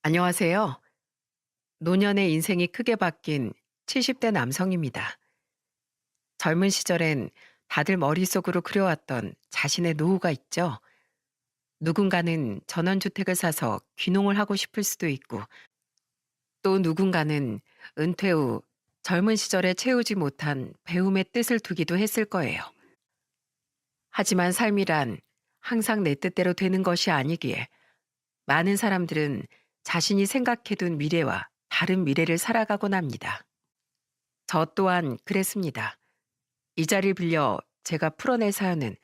안녕하세요. 노년의 인생이 크게 바뀐 70대 남성입니다. 젊은 시절엔 다들 머릿속으로 그려왔던 자신의 노후가 있죠. 누군가는 전원주택을 사서 귀농을 하고 싶을 수도 있고, 또 누군가는 은퇴 후 젊은 시절에 채우지 못한 배움의 뜻을 두기도 했을 거예요. 하지만 삶이란 항상 내 뜻대로 되는 것이 아니기에 많은 사람들은 자신이 생각해둔 미래와 다른 미래를 살아가곤 합니다. 저 또한 그랬습니다. 이 자리를 빌려 제가 풀어낼 사연은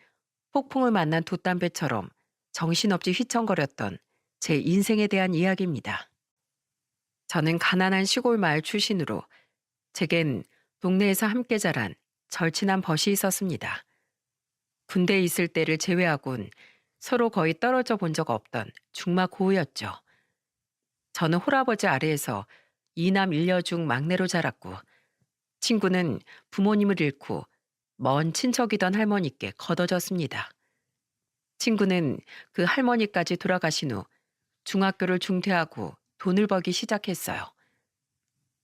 폭풍을 만난 돛담배처럼 정신없이 휘청거렸던 제 인생에 대한 이야기입니다. 저는 가난한 시골 마을 출신으로 제겐 동네에서 함께 자란 절친한 벗이 있었습니다. 군대에 있을 때를 제외하곤 서로 거의 떨어져 본 적 없던 중마 고우였죠. 저는 홀아버지 아래에서 이남 일녀 중 막내로 자랐고, 친구는 부모님을 잃고 먼 친척이던 할머니께 거둬졌습니다. 친구는 그 할머니까지 돌아가신 후 중학교를 중퇴하고 돈을 벌기 시작했어요.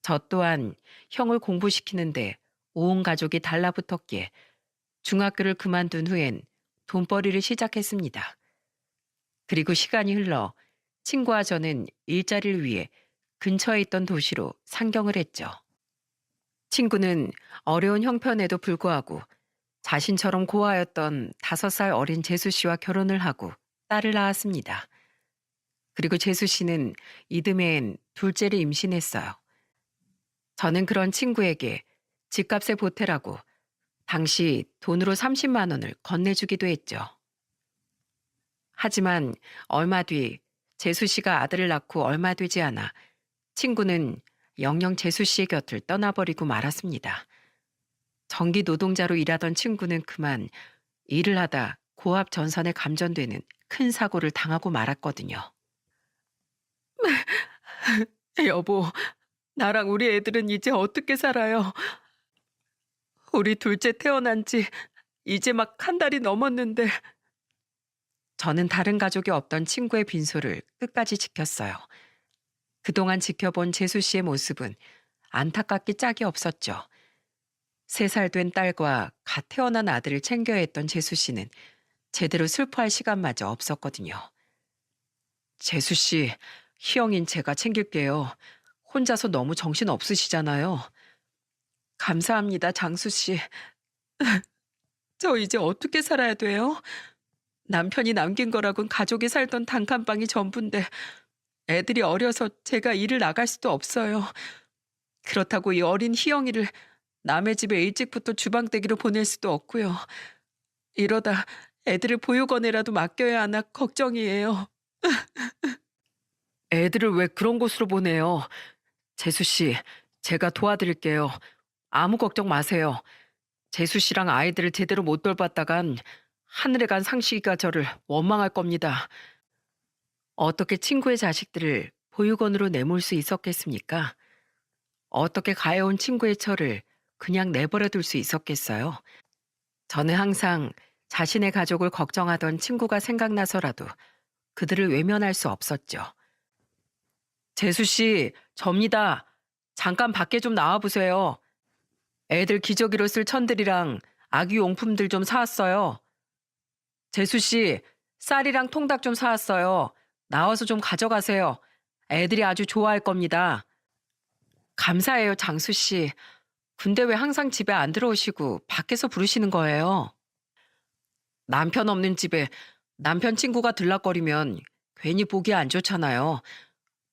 저 또한 형을 공부시키는데 온 가족이 달라붙었기에 중학교를 그만둔 후엔 돈벌이를 시작했습니다. 그리고 시간이 흘러 친구와 저는 일자리를 위해 근처에 있던 도시로 상경을 했죠. 친구는 어려운 형편에도 불구하고 자신처럼 고아였던 5살 어린 재수 씨와 결혼을 하고 딸을 낳았습니다. 그리고 재수 씨는 이듬해엔 둘째를 임신했어요. 저는 그런 친구에게 집값에 보태라고 당시 돈으로 30만 원을 건네주기도 했죠. 하지만 얼마 뒤 재수 씨가 아들을 낳고 얼마 되지 않아 친구는 영영 재수 씨의 곁을 떠나버리고 말았습니다. 전기 노동자로 일하던 친구는 그만 일을 하다 고압 전선에 감전되는 큰 사고를 당하고 말았거든요. 여보, 나랑 우리 애들은 이제 어떻게 살아요? 우리 둘째 태어난 지 이제 막 한 달이 넘었는데. 저는 다른 가족이 없던 친구의 빈소를 끝까지 지켰어요. 그동안 지켜본 재수 씨의 모습은 안타깝기 짝이 없었죠. 3살 된 딸과 갓 태어난 아들을 챙겨야 했던 재수 씨는 제대로 슬퍼할 시간마저 없었거든요. 재수 씨, 희영인 제가 챙길게요. 혼자서 너무 정신 없으시잖아요. 감사합니다, 장수 씨. 저 이제 어떻게 살아야 돼요? 남편이 남긴 거라곤 가족이 살던 단칸방이 전부인데 애들이 어려서 제가 일을 나갈 수도 없어요. 그렇다고 이 어린 희영이를 남의 집에 일찍부터 주방대기로 보낼 수도 없고요. 이러다 애들을 보육원에라도 맡겨야 하나 걱정이에요. 애들을 왜 그런 곳으로 보내요? 재수 씨, 제가 도와드릴게요. 아무 걱정 마세요. 재수 씨랑 아이들을 제대로 못 돌봤다간 하늘에 간 상식이가 저를 원망할 겁니다. 어떻게 친구의 자식들을 보육원으로 내몰 수 있었겠습니까? 어떻게 가해온 친구의 처를 그냥 내버려 둘 수 있었겠어요? 저는 항상 자신의 가족을 걱정하던 친구가 생각나서라도 그들을 외면할 수 없었죠. 재수 씨, 접니다. 잠깐 밖에 좀 나와 보세요. 애들 기저귀로 쓸 천들이랑 아기 용품들 좀 사왔어요. 재수 씨, 쌀이랑 통닭 좀 사왔어요. 나와서 좀 가져가세요. 애들이 아주 좋아할 겁니다. 감사해요, 장수 씨. 근데 왜 항상 집에 안 들어오시고 밖에서 부르시는 거예요? 남편 없는 집에 남편 친구가 들락거리면 괜히 보기 안 좋잖아요.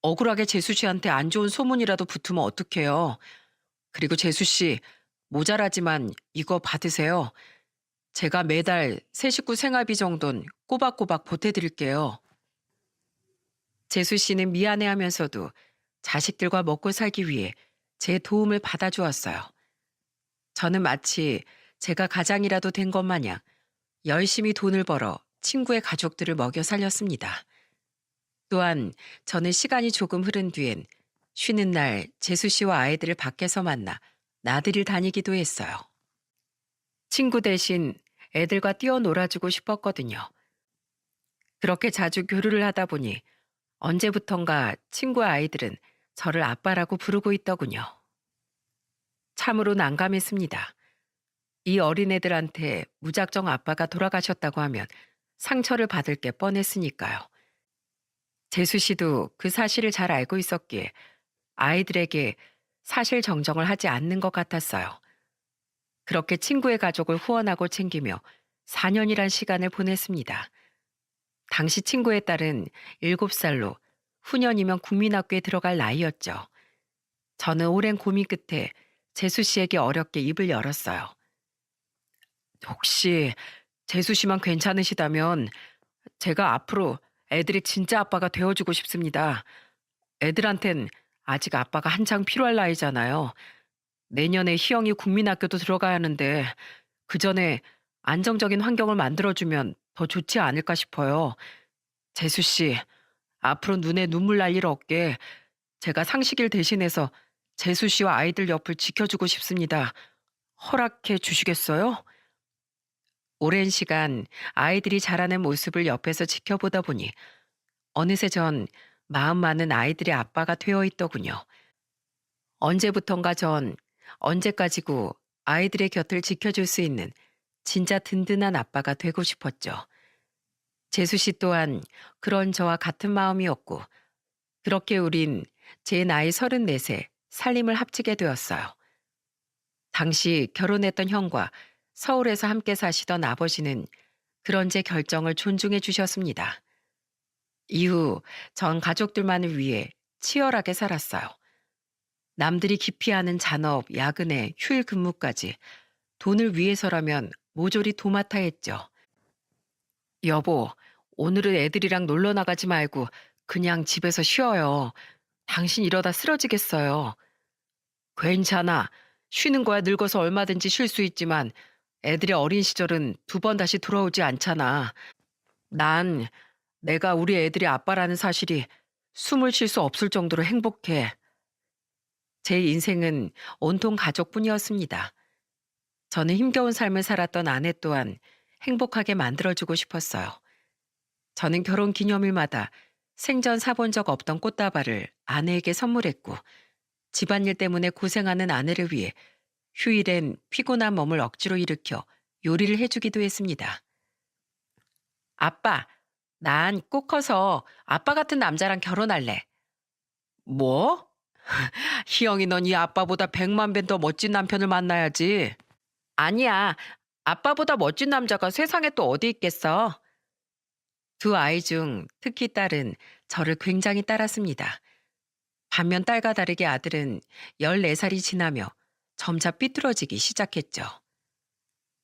억울하게 재수 씨한테 안 좋은 소문이라도 붙으면 어떡해요. 그리고 재수 씨, 모자라지만 이거 받으세요. 제가 매달 새 식구 생활비 정도는 꼬박꼬박 보태드릴게요. 재수 씨는 미안해하면서도 자식들과 먹고 살기 위해 제 도움을 받아주었어요. 저는 마치 제가 가장이라도 된 것 마냥 열심히 돈을 벌어 친구의 가족들을 먹여 살렸습니다. 또한 저는 시간이 조금 흐른 뒤엔 쉬는 날 재수 씨와 아이들을 밖에서 만나 나들이를 다니기도 했어요. 친구 대신 애들과 뛰어놀아주고 싶었거든요. 그렇게 자주 교류를 하다 보니 언제부턴가 친구의 아이들은 저를 아빠라고 부르고 있더군요. 참으로 난감했습니다. 이 어린애들한테 무작정 아빠가 돌아가셨다고 하면 상처를 받을 게 뻔했으니까요. 재수 씨도 그 사실을 잘 알고 있었기에 아이들에게 사실 정정을 하지 않는 것 같았어요. 그렇게 친구의 가족을 후원하고 챙기며 4년이란 시간을 보냈습니다. 당시 친구의 딸은 7살로 후년이면 국민학교에 들어갈 나이였죠. 저는 오랜 고민 끝에 재수 씨에게 어렵게 입을 열었어요. 혹시 재수 씨만 괜찮으시다면 제가 앞으로 애들의 진짜 아빠가 되어주고 싶습니다. 애들한텐 아직 아빠가 한창 필요할 나이잖아요. 내년에 희영이 국민학교도 들어가야 하는데 그 전에 안정적인 환경을 만들어주면 더 좋지 않을까 싶어요. 재수 씨, 앞으로 눈에 눈물 날 일 없게 제가 상식일 대신해서 재수 씨와 아이들 옆을 지켜주고 싶습니다. 허락해 주시겠어요? 오랜 시간 아이들이 자라는 모습을 옆에서 지켜보다 보니 어느새 전 마음 많은 아이들의 아빠가 되어 있더군요. 언제부턴가 전 언제까지고 아이들의 곁을 지켜줄 수 있는 진짜 든든한 아빠가 되고 싶었죠. 재수 씨 또한 그런 저와 같은 마음이었고, 그렇게 우린 제 나이 34세 살림을 합치게 되었어요. 당시 결혼했던 형과 서울에서 함께 사시던 아버지는 그런 제 결정을 존중해 주셨습니다. 이후 전 가족들만을 위해 치열하게 살았어요. 남들이 기피하는 잔업, 야근에 휴일 근무까지 돈을 위해서라면 모조리 도맡아 했죠. 여보, 오늘은 애들이랑 놀러 나가지 말고 그냥 집에서 쉬어요. 당신 이러다 쓰러지겠어요. 괜찮아. 쉬는 거야 늙어서 얼마든지 쉴 수 있지만 애들의 어린 시절은 2번 다시 돌아오지 않잖아. 난 내가 우리 애들의 아빠라는 사실이 숨을 쉴 수 없을 정도로 행복해. 제 인생은 온통 가족뿐이었습니다. 저는 힘겨운 삶을 살았던 아내 또한 행복하게 만들어주고 싶었어요. 저는 결혼 기념일마다 생전 사본 적 없던 꽃다발을 아내에게 선물했고, 집안일 때문에 고생하는 아내를 위해 휴일엔 피곤한 몸을 억지로 일으켜 요리를 해주기도 했습니다. 아빠, 난 꼭 커서 아빠 같은 남자랑 결혼할래. 뭐? 희영이 넌 이 아빠보다 100만 배 더 멋진 남편을 만나야지. 아니야. 아빠보다 멋진 남자가 세상에 또 어디 있겠어. 두 아이 중 특히 딸은 저를 굉장히 따랐습니다. 반면 딸과 다르게 아들은 14살이 지나며 점차 삐뚤어지기 시작했죠.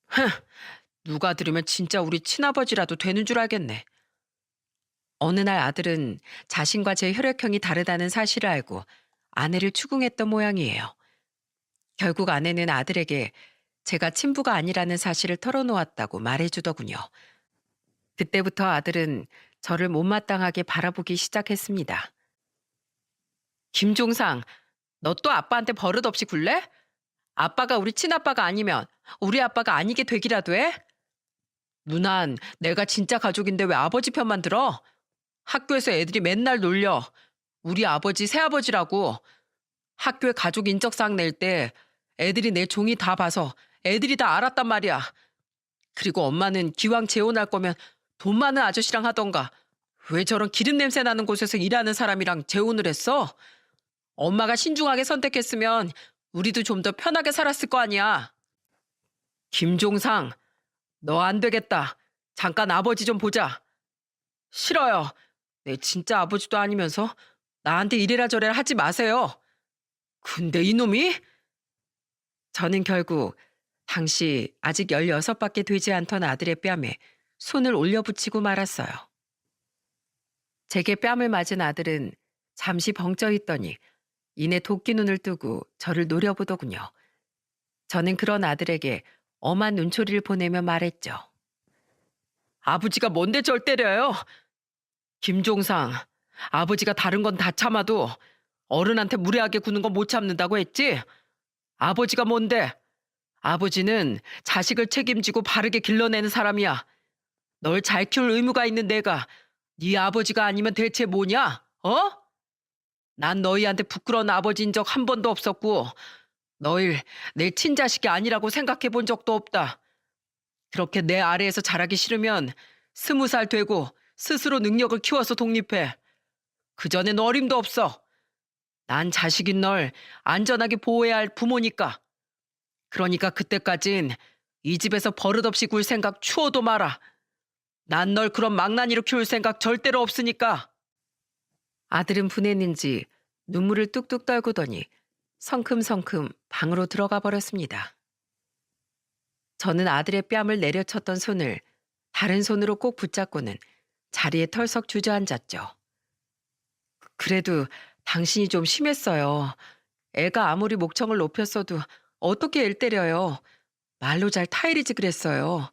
흥, 누가 들으면 진짜 우리 친아버지라도 되는 줄 알겠네. 어느 날 아들은 자신과 제 혈액형이 다르다는 사실을 알고 아내를 추궁했던 모양이에요. 결국 아내는 아들에게 제가 친부가 아니라는 사실을 털어놓았다고 말해주더군요. 그때부터 아들은 저를 못마땅하게 바라보기 시작했습니다. 김종상, 너 또 아빠한테 버릇없이 굴래? 아빠가 우리 친아빠가 아니면 우리 아빠가 아니게 되기라도 해? 누난 내가 진짜 가족인데 왜 아버지 편만 들어? 학교에서 애들이 맨날 놀려. 우리 아버지 새아버지라고. 학교에 가족 인적사항 낼 때 애들이 내 종이 다 봐서 애들이 다 알았단 말이야. 그리고 엄마는 기왕 재혼할 거면 돈 많은 아저씨랑 하던가. 왜 저런 기름 냄새 나는 곳에서 일하는 사람이랑 재혼을 했어? 엄마가 신중하게 선택했으면 우리도 좀 더 편하게 살았을 거 아니야. 김종상, 너 안 되겠다. 잠깐 아버지 좀 보자. 싫어요. 내 진짜 아버지도 아니면서 나한테 이래라 저래라 하지 마세요. 근데 이놈이? 저는 결국 당시 아직 16밖에 되지 않던 아들의 뺨에 손을 올려붙이고 말았어요. 제게 뺨을 맞은 아들은 잠시 벙쪄 있더니 이내 도끼 눈을 뜨고 저를 노려보더군요. 저는 그런 아들에게 엄한 눈초리를 보내며 말했죠. 아버지가 뭔데 절 때려요? 김종상, 아버지가 다른 건 다 참아도 어른한테 무례하게 구는 건 못 참는다고 했지? 아버지가 뭔데? 아버지는 자식을 책임지고 바르게 길러내는 사람이야. 널 잘 키울 의무가 있는 내가 네 아버지가 아니면 대체 뭐냐? 어? 난 너희한테 부끄러운 아버지인 적 한 번도 없었고 너희 내 친자식이 아니라고 생각해 본 적도 없다. 그렇게 내 아래에서 자라기 싫으면 20살 되고 스스로 능력을 키워서 독립해. 그전엔 어림도 없어. 난 자식인 널 안전하게 보호해야 할 부모니까. 그러니까 그때까진 이 집에서 버릇없이 굴 생각 추워도 마라. 난 널 그런 망나니로 키울 생각 절대로 없으니까. 아들은 분했는지 눈물을 뚝뚝 떨구더니 성큼성큼 방으로 들어가 버렸습니다. 저는 아들의 뺨을 내려쳤던 손을 다른 손으로 꼭 붙잡고는 자리에 털썩 주저앉았죠. 그래도 당신이 좀 심했어요. 애가 아무리 목청을 높였어도 어떻게 애를 때려요. 말로 잘 타이르지 그랬어요.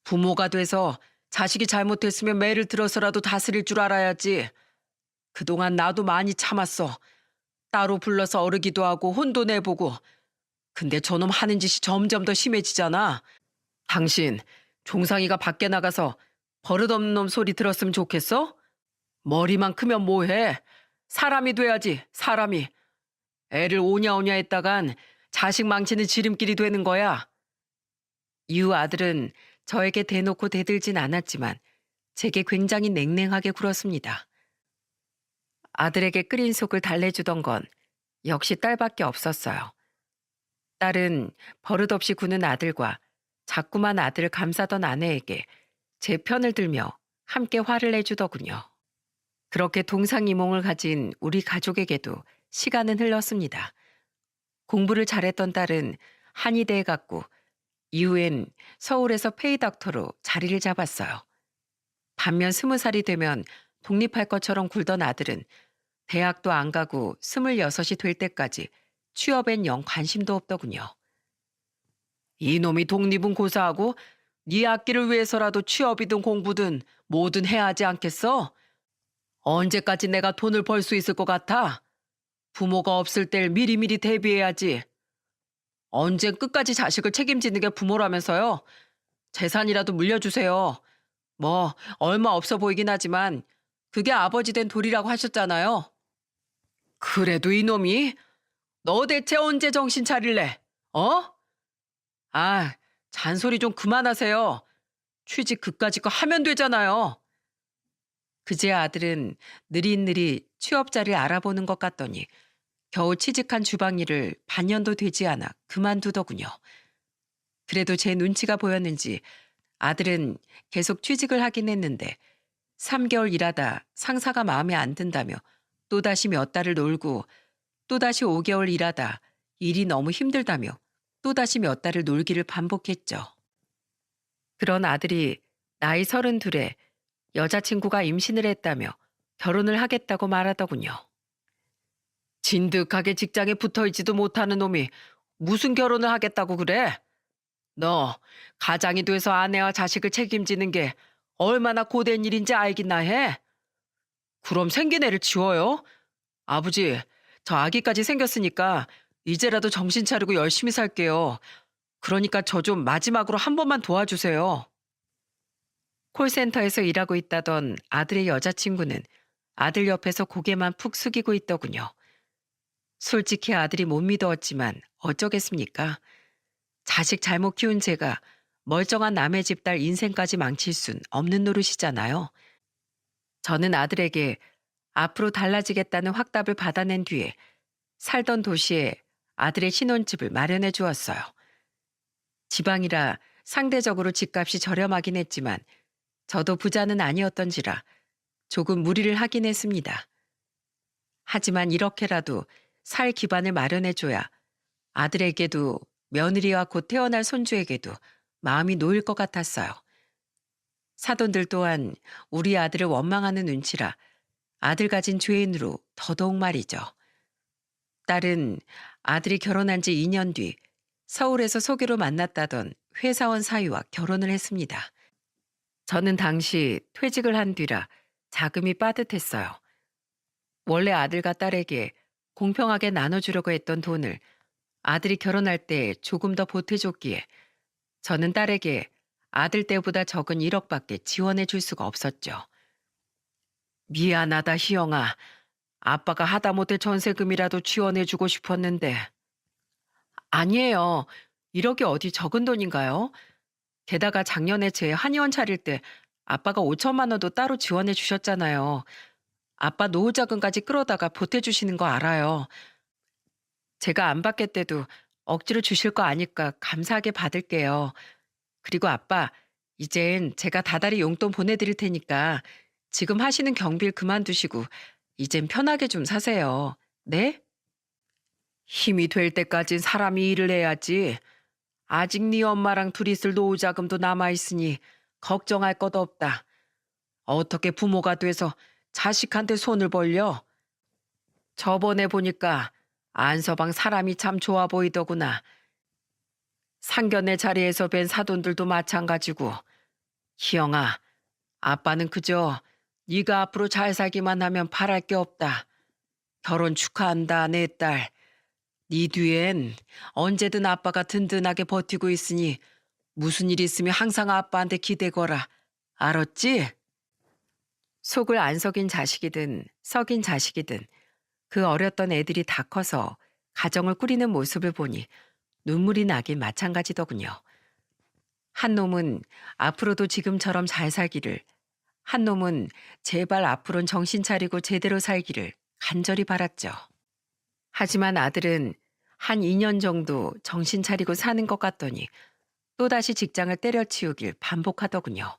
부모가 돼서 자식이 잘못했으면 매를 들어서라도 다스릴 줄 알아야지. 그동안 나도 많이 참았어. 따로 불러서 어르기도 하고 혼도 내보고. 근데 저놈 하는 짓이 점점 더 심해지잖아. 당신 종상이가 밖에 나가서 버릇없는 놈 소리 들었으면 좋겠어? 머리만 크면 뭐해? 사람이 돼야지, 사람이. 애를 오냐오냐 했다간 자식 망치는 지름길이 되는 거야. 이후 아들은 저에게 대놓고 대들진 않았지만 제게 굉장히 냉랭하게 굴었습니다. 아들에게 끓인 속을 달래주던 건 역시 딸밖에 없었어요. 딸은 버릇없이 구는 아들과 자꾸만 아들을 감싸던 아내에게 제 편을 들며 함께 화를 내주더군요. 그렇게 동상이몽을 가진 우리 가족에게도 시간은 흘렀습니다. 공부를 잘했던 딸은 한의대에 갔고 이후엔 서울에서 페이닥터로 자리를 잡았어요. 반면 20살이 되면 독립할 것처럼 굴던 아들은 대학도 안 가고 26이 될 때까지 취업엔 영 관심도 없더군요. 이놈이 독립은 고사하고 네 앞길을 위해서라도 취업이든 공부든 뭐든 해야 하지 않겠어? 언제까지 내가 돈을 벌 수 있을 것 같아? 부모가 없을 때 미리미리 대비해야지. 언젠 끝까지 자식을 책임지는 게 부모라면서요. 재산이라도 물려주세요. 뭐 얼마 없어 보이긴 하지만 그게 아버지 된 도리라고 하셨잖아요. 그래도 이놈이 너 대체 언제 정신 차릴래? 어? 아, 잔소리 좀 그만하세요. 취직 그까짓 거 하면 되잖아요. 그제 아들은 느릿느릿 취업 자리를 알아보는 것 같더니 겨우 취직한 주방일을 반년도 되지 않아 그만두더군요. 그래도 제 눈치가 보였는지 아들은 계속 취직을 하긴 했는데 3개월 일하다 상사가 마음에 안 든다며 또다시 몇 달을 놀고 또다시 5개월 일하다 일이 너무 힘들다며 또다시 몇 달을 놀기를 반복했죠. 그런 아들이 나이 32에 여자친구가 임신을 했다며 결혼을 하겠다고 말하더군요. 진득하게 직장에 붙어있지도 못하는 놈이 무슨 결혼을 하겠다고 그래? 너 가장이 돼서 아내와 자식을 책임지는 게 얼마나 고된 일인지 알기나 해? 그럼 생긴 애를 지워요? 아버지, 저 아기까지 생겼으니까 이제라도 정신 차리고 열심히 살게요. 그러니까 저 좀 마지막으로 한 번만 도와주세요. 콜센터에서 일하고 있다던 아들의 여자친구는 아들 옆에서 고개만 푹 숙이고 있더군요. 솔직히 아들이 못 믿었지만 어쩌겠습니까? 자식 잘못 키운 제가 멀쩡한 남의 집 딸 인생까지 망칠 순 없는 노릇이잖아요. 저는 아들에게 앞으로 달라지겠다는 확답을 받아낸 뒤에 살던 도시에 아들의 신혼집을 마련해 주었어요. 지방이라 상대적으로 집값이 저렴하긴 했지만 저도 부자는 아니었던지라 조금 무리를 하긴 했습니다. 하지만 이렇게라도 살 기반을 마련해줘야 아들에게도 며느리와 곧 태어날 손주에게도 마음이 놓일 것 같았어요. 사돈들 또한 우리 아들을 원망하는 눈치라 아들 가진 죄인으로 더더욱 말이죠. 딸은 아들이 결혼한 지 2년 뒤 서울에서 소개로 만났다던 회사원 사위와 결혼을 했습니다. 저는 당시 퇴직을 한 뒤라 자금이 빠듯했어요. 원래 아들과 딸에게 공평하게 나눠주려고 했던 돈을 아들이 결혼할 때 조금 더 보태줬기에 저는 딸에게 아들 때보다 적은 1억밖에 지원해 줄 수가 없었죠. 미안하다, 희영아. 아빠가 하다못해 전세금이라도 지원해주고 싶었는데. 아니에요. 1억이 어디 적은 돈인가요? 게다가 작년에 제 한의원 차릴 때 아빠가 5천만 원도 따로 지원해 주셨잖아요. 아빠 노후자금까지 끌어다가 보태주시는 거 알아요. 제가 안 받겠대도 억지로 주실 거 아니까 감사하게 받을게요. 그리고 아빠, 이젠 제가 다달이 용돈 보내드릴 테니까 지금 하시는 경비를 그만두시고 이젠 편하게 좀 사세요. 네? 힘이 될 때까진 사람이 일을 해야지. 아직 네 엄마랑 둘이 쓸 노후자금도 남아있으니 걱정할 것 없다. 어떻게 부모가 돼서 자식한테 손을 벌려? 저번에 보니까 안서방 사람이 참 좋아 보이더구나. 상견례 자리에서 뵌 사돈들도 마찬가지고. 희영아, 아빠는 그저 네가 앞으로 잘 살기만 하면 바랄 게 없다. 결혼 축하한다, 내 딸. 네 뒤엔 언제든 아빠가 든든하게 버티고 있으니 무슨 일 있으면 항상 아빠한테 기대거라. 알았지? 속을 안 썩인 자식이든 썩인 자식이든 그 어렸던 애들이 다 커서 가정을 꾸리는 모습을 보니 눈물이 나긴 마찬가지더군요. 한 놈은 앞으로도 지금처럼 잘 살기를, 한 놈은 제발 앞으론 정신 차리고 제대로 살기를 간절히 바랐죠. 하지만 아들은 한 2년 정도 정신 차리고 사는 것 같더니 또다시 직장을 때려치우길 반복하더군요.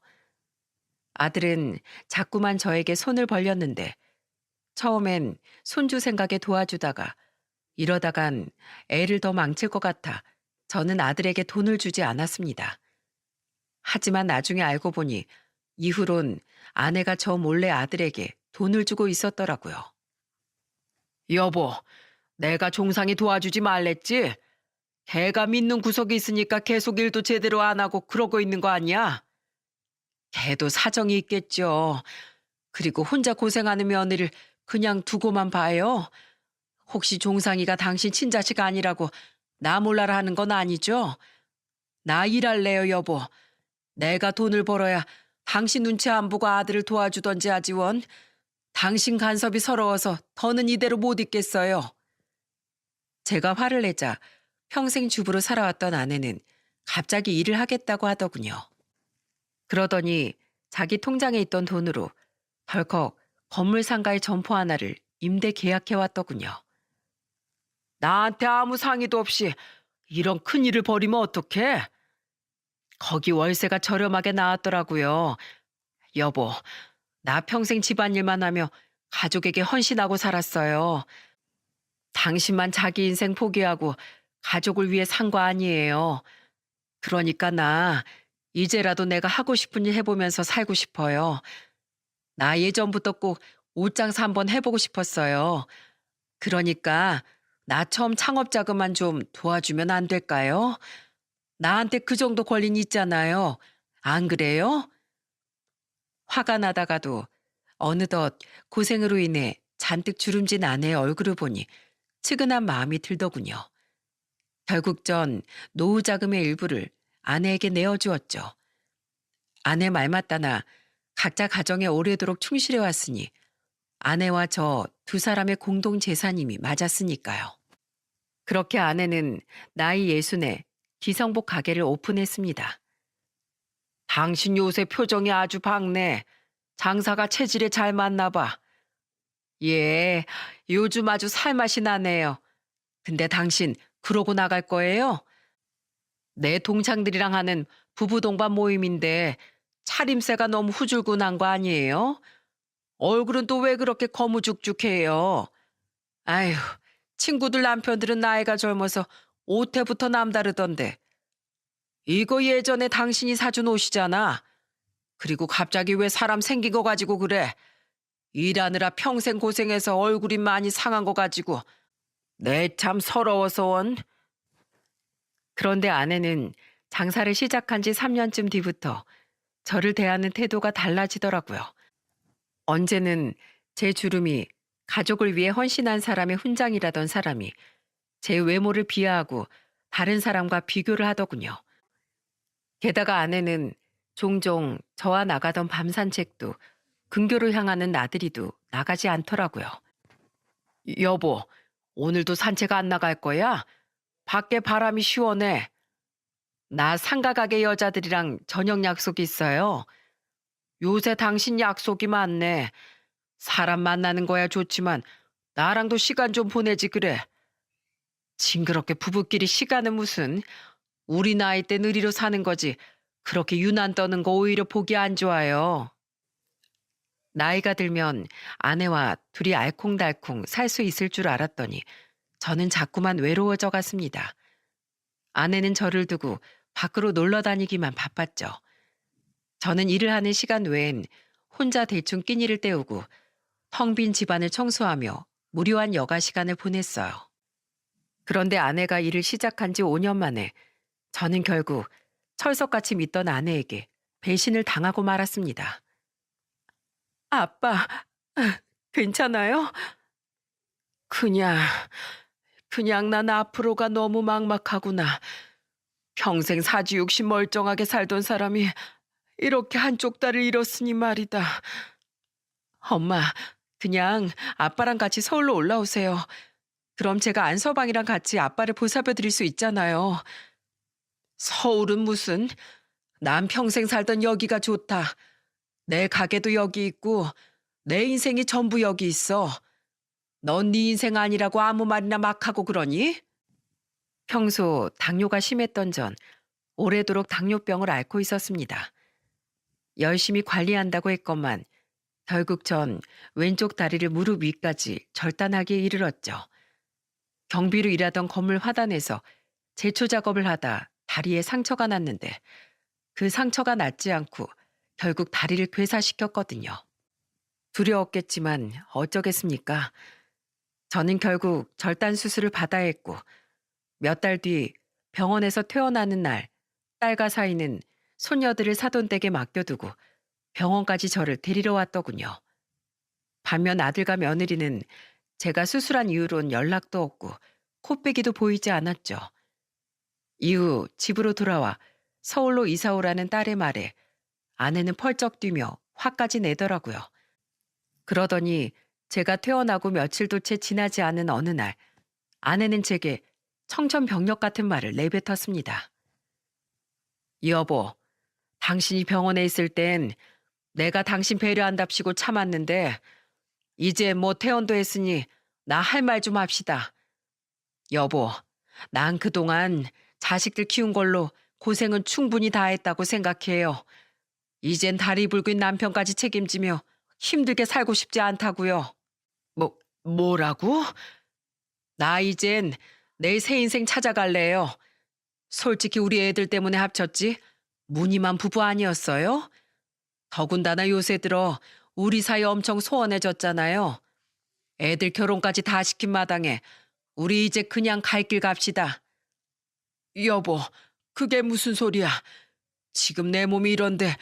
아들은 자꾸만 저에게 손을 벌렸는데 처음엔 손주 생각에 도와주다가 이러다간 애를 더 망칠 것 같아 저는 아들에게 돈을 주지 않았습니다. 하지만 나중에 알고 보니 이후론 아내가 저 몰래 아들에게 돈을 주고 있었더라고요. 여보, 내가 종상이 도와주지 말랬지? 걔가 믿는 구석이 있으니까 계속 일도 제대로 안 하고 그러고 있는 거 아니야? 걔도 사정이 있겠죠. 그리고 혼자 고생하는 며느리를 그냥 두고만 봐요? 혹시 종상이가 당신 친자식 아니라고 나 몰라라 하는 건 아니죠? 나 일할래요, 여보. 내가 돈을 벌어야 당신 눈치 안 보고 아들을 도와주던지 하지 원. 당신 간섭이 서러워서 더는 이대로 못 있겠어요. 제가 화를 내자 평생 주부로 살아왔던 아내는 갑자기 일을 하겠다고 하더군요. 그러더니 자기 통장에 있던 돈으로 덜컥 건물 상가의 점포 하나를 임대 계약해 왔더군요. 나한테 아무 상의도 없이 이런 큰일을 벌이면 어떡해? 거기 월세가 저렴하게 나왔더라고요. 여보, 나 평생 집안일만 하며 가족에게 헌신하고 살았어요. 당신만 자기 인생 포기하고 가족을 위해 산 거 아니에요. 그러니까 나 이제라도 내가 하고 싶은 일 해보면서 살고 싶어요. 나 예전부터 꼭 옷장사 한번 해보고 싶었어요. 그러니까 나 처음 창업 자금만 좀 도와주면 안 될까요? 나한테 그 정도 권리는 있잖아요. 안 그래요? 화가 나다가도 어느덧 고생으로 인해 잔뜩 주름진 아내의 얼굴을 보니 측은한 마음이 들더군요. 결국 전 노후 자금의 일부를 아내에게 내어주었죠. 아내 말 맞다나 각자 가정에 오래도록 충실해 왔으니 아내와 저 두 사람의 공동 재산임이 맞았으니까요. 그렇게 아내는 나이 60에 기성복 가게를 오픈했습니다. 당신 요새 표정이 아주 밝네. 장사가 체질에 잘 맞나 봐. 예, 요즘 아주 살맛이 나네요. 근데 당신 그러고 나갈 거예요? 내 동창들이랑 하는 부부 동반 모임인데 차림새가 너무 후줄근한 거 아니에요? 얼굴은 또 왜 그렇게 거무죽죽해요? 아휴, 친구들 남편들은 나이가 젊어서 옷태부터 남다르던데. 이거 예전에 당신이 사준 옷이잖아. 그리고 갑자기 왜 사람 생긴 거 가지고 그래? 일하느라 평생 고생해서 얼굴이 많이 상한 거 가지고 내 참 서러워서 원. 그런데 아내는 장사를 시작한 지 3년쯤 뒤부터 저를 대하는 태도가 달라지더라고요. 언제는 제 주름이 가족을 위해 헌신한 사람의 훈장이라던 사람이 제 외모를 비하하고 다른 사람과 비교를 하더군요. 게다가 아내는 종종 저와 나가던 밤 산책도 근교로 향하는 나들이도 나가지 않더라고요. 여보, 오늘도 산책 안 나갈 거야? 밖에 바람이 시원해. 나 상가 가게 여자들이랑 저녁 약속 있어요. 요새 당신 약속이 많네. 사람 만나는 거야 좋지만 나랑도 시간 좀 보내지 그래. 징그럽게 부부끼리 시간은 무슨. 우리 나이 때 느리로 사는 거지. 그렇게 유난 떠는 거 오히려 보기 안 좋아요. 나이가 들면 아내와 둘이 알콩달콩 살 수 있을 줄 알았더니 저는 자꾸만 외로워져 갔습니다. 아내는 저를 두고 밖으로 놀러 다니기만 바빴죠. 저는 일을 하는 시간 외엔 혼자 대충 끼니를 때우고 텅 빈 집안을 청소하며 무료한 여가 시간을 보냈어요. 그런데 아내가 일을 시작한 지 5년 만에 저는 결국 철석같이 믿던 아내에게 배신을 당하고 말았습니다. 아빠, 괜찮아요? 그냥, 그냥 난 앞으로가 너무 막막하구나. 평생 사지육시 멀쩡하게 살던 사람이 이렇게 한쪽 다리를 잃었으니 말이다. 엄마, 그냥 아빠랑 같이 서울로 올라오세요. 그럼 제가 안서방이랑 같이 아빠를 보살펴 드릴 수 있잖아요. 서울은 무슨? 난 평생 살던 여기가 좋다. 내 가게도 여기 있고 내 인생이 전부 여기 있어. 넌 네 인생 아니라고 아무 말이나 막 하고 그러니? 평소 당뇨가 심했던 전 오래도록 당뇨병을 앓고 있었습니다. 열심히 관리한다고 했건만 결국 전 왼쪽 다리를 무릎 위까지 절단하기에 이르렀죠. 경비로 일하던 건물 화단에서 제초 작업을 하다 다리에 상처가 났는데 그 상처가 낫지 않고 결국 다리를 괴사시켰거든요. 두려웠겠지만 어쩌겠습니까? 저는 결국 절단 수술을 받아야 했고 몇 달 뒤 병원에서 퇴원하는 날 딸과 사이는 손녀들을 사돈댁에 맡겨두고 병원까지 저를 데리러 왔더군요. 반면 아들과 며느리는 제가 수술한 이후론 연락도 없고 코빼기도 보이지 않았죠. 이후 집으로 돌아와 서울로 이사 오라는 딸의 말에 아내는 펄쩍 뛰며 화까지 내더라고요. 그러더니 제가 퇴원하고 며칠도 채 지나지 않은 어느 날 아내는 제게 청천벽력 같은 말을 내뱉었습니다. 여보, 당신이 병원에 있을 땐 내가 당신 배려한답시고 참았는데 이제 뭐 퇴원도 했으니 나 할 말 좀 합시다. 여보, 난 그동안 자식들 키운 걸로 고생은 충분히 다 했다고 생각해요. 이젠 다리 붉은 남편까지 책임지며 힘들게 살고 싶지 않다고요. 뭐라고? 나 이젠 내 새 인생 찾아갈래요. 솔직히 우리 애들 때문에 합쳤지 무늬만 부부 아니었어요? 더군다나 요새 들어 우리 사이 엄청 소원해졌잖아요. 애들 결혼까지 다 시킨 마당에 우리 이제 그냥 갈 길 갑시다. 여보, 그게 무슨 소리야? 지금 내 몸이 이런데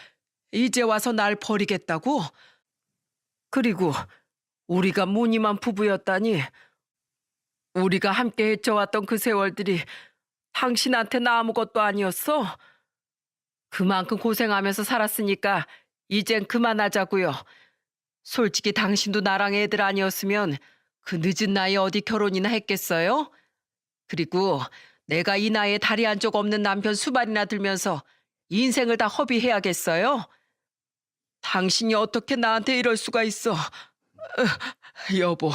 이제 와서 날 버리겠다고? 그리고 우리가 무늬만 부부였다니 우리가 함께 헤쳐왔던 그 세월들이 당신한테는 아무것도 아니었어? 그만큼 고생하면서 살았으니까 이젠 그만하자고요. 솔직히 당신도 나랑 애들 아니었으면 그 늦은 나이에 어디 결혼이나 했겠어요? 그리고 내가 이 나이에 다리 한쪽 없는 남편 수발이나 들면서 인생을 다 허비해야겠어요? 당신이 어떻게 나한테 이럴 수가 있어? 여보,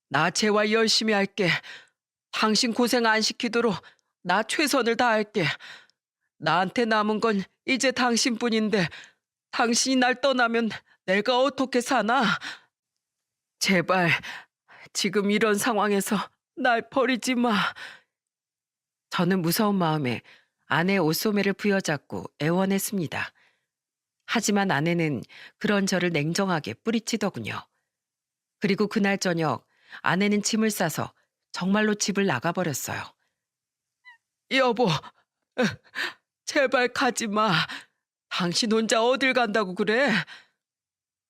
나 재활 열심히 할게. 당신 고생 안 시키도록 나 최선을 다할게. 나한테 남은 건 이제 당신뿐인데 당신이 날 떠나면 내가 어떻게 사나? 제발 지금 이런 상황에서 날 버리지 마. 저는 무서운 마음에 아내의 옷소매를 부여잡고 애원했습니다. 하지만 아내는 그런 저를 냉정하게 뿌리치더군요. 그리고 그날 저녁 아내는 짐을 싸서 정말로 집을 나가버렸어요. 여보, 제발 가지 마. 당신 혼자 어딜 간다고 그래?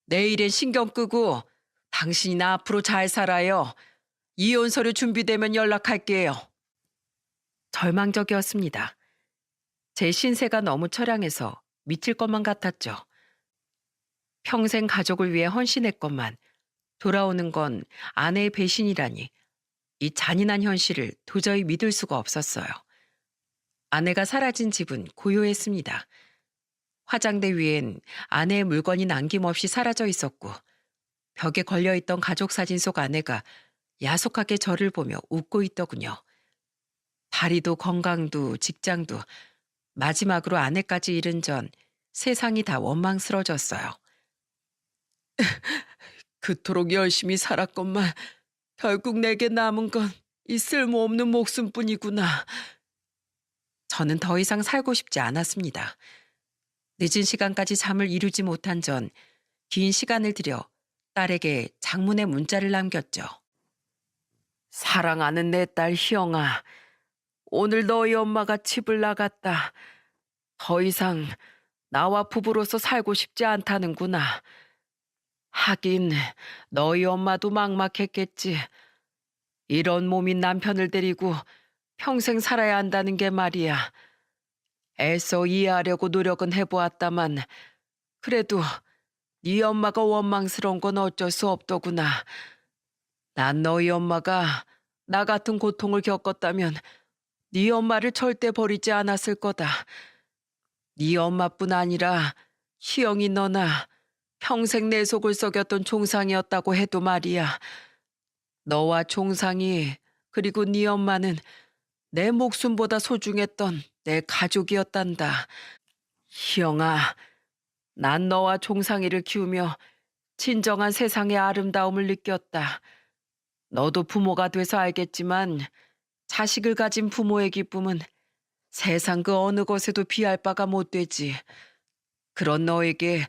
내일엔 신경 끄고 당신이나 앞으로 잘 살아요. 이혼 서류 준비되면 연락할게요. 절망적이었습니다. 제 신세가 너무 처량해서 미칠 것만 같았죠. 평생 가족을 위해 헌신했건만 돌아오는 건 아내의 배신이라니 이 잔인한 현실을 도저히 믿을 수가 없었어요. 아내가 사라진 집은 고요했습니다. 화장대 위엔 아내의 물건이 남김없이 사라져 있었고 벽에 걸려있던 가족 사진 속 아내가 야속하게 저를 보며 웃고 있더군요. 다리도 건강도 직장도 마지막으로 아내까지 잃은 전 세상이 다 원망스러워졌어요. 그토록 열심히 살았건만 결국 내게 남은 건 이 쓸모없는 목숨뿐이구나. 저는 더 이상 살고 싶지 않았습니다. 늦은 시간까지 잠을 이루지 못한 전 긴 시간을 들여 딸에게 장문의 문자를 남겼죠. 사랑하는 내 딸 희영아, 오늘 너희 엄마가 집을 나갔다. 더 이상 나와 부부로서 살고 싶지 않다는구나. 하긴 너희 엄마도 막막했겠지. 이런 몸인 남편을 데리고 평생 살아야 한다는 게 말이야. 애써 이해하려고 노력은 해보았다만 그래도 네 엄마가 원망스러운 건 어쩔 수 없더구나. 난 너희 엄마가 나 같은 고통을 겪었다면 네 엄마를 절대 버리지 않았을 거다. 네 엄마뿐 아니라 희영이 너나 평생 내 속을 썩였던 종상이었다고 해도 말이야. 너와 종상이 그리고 네 엄마는 내 목숨보다 소중했던 내 가족이었단다. 희영아, 난 너와 종상이를 키우며 진정한 세상의 아름다움을 느꼈다. 너도 부모가 돼서 알겠지만 자식을 가진 부모의 기쁨은 세상 그 어느 것에도 비할 바가 못 되지. 그런 너에게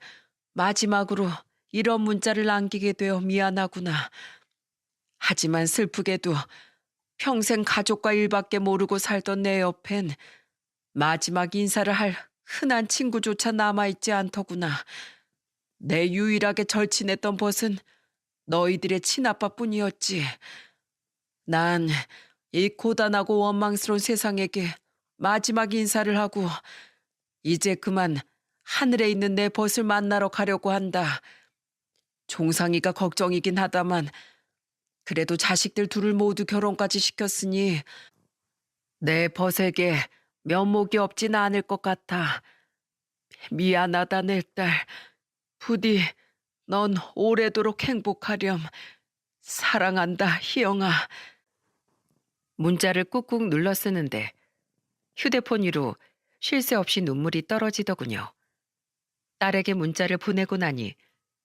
마지막으로 이런 문자를 남기게 되어 미안하구나. 하지만 슬프게도 평생 가족과 일밖에 모르고 살던 내 옆엔 마지막 인사를 할 흔한 친구조차 남아있지 않더구나. 내 유일하게 절친했던 벗은 너희들의 친아빠뿐이었지. 난 이 고단하고 원망스러운 세상에게 마지막 인사를 하고 이제 그만 하늘에 있는 내 벗을 만나러 가려고 한다. 종상이가 걱정이긴 하다만 그래도 자식들 둘을 모두 결혼까지 시켰으니 내 벗에게 면목이 없진 않을 것 같아. 미안하다 내 딸. 부디 넌 오래도록 행복하렴. 사랑한다 희영아. 문자를 꾹꾹 눌러 쓰는데 휴대폰 위로 쉴 새 없이 눈물이 떨어지더군요. 딸에게 문자를 보내고 나니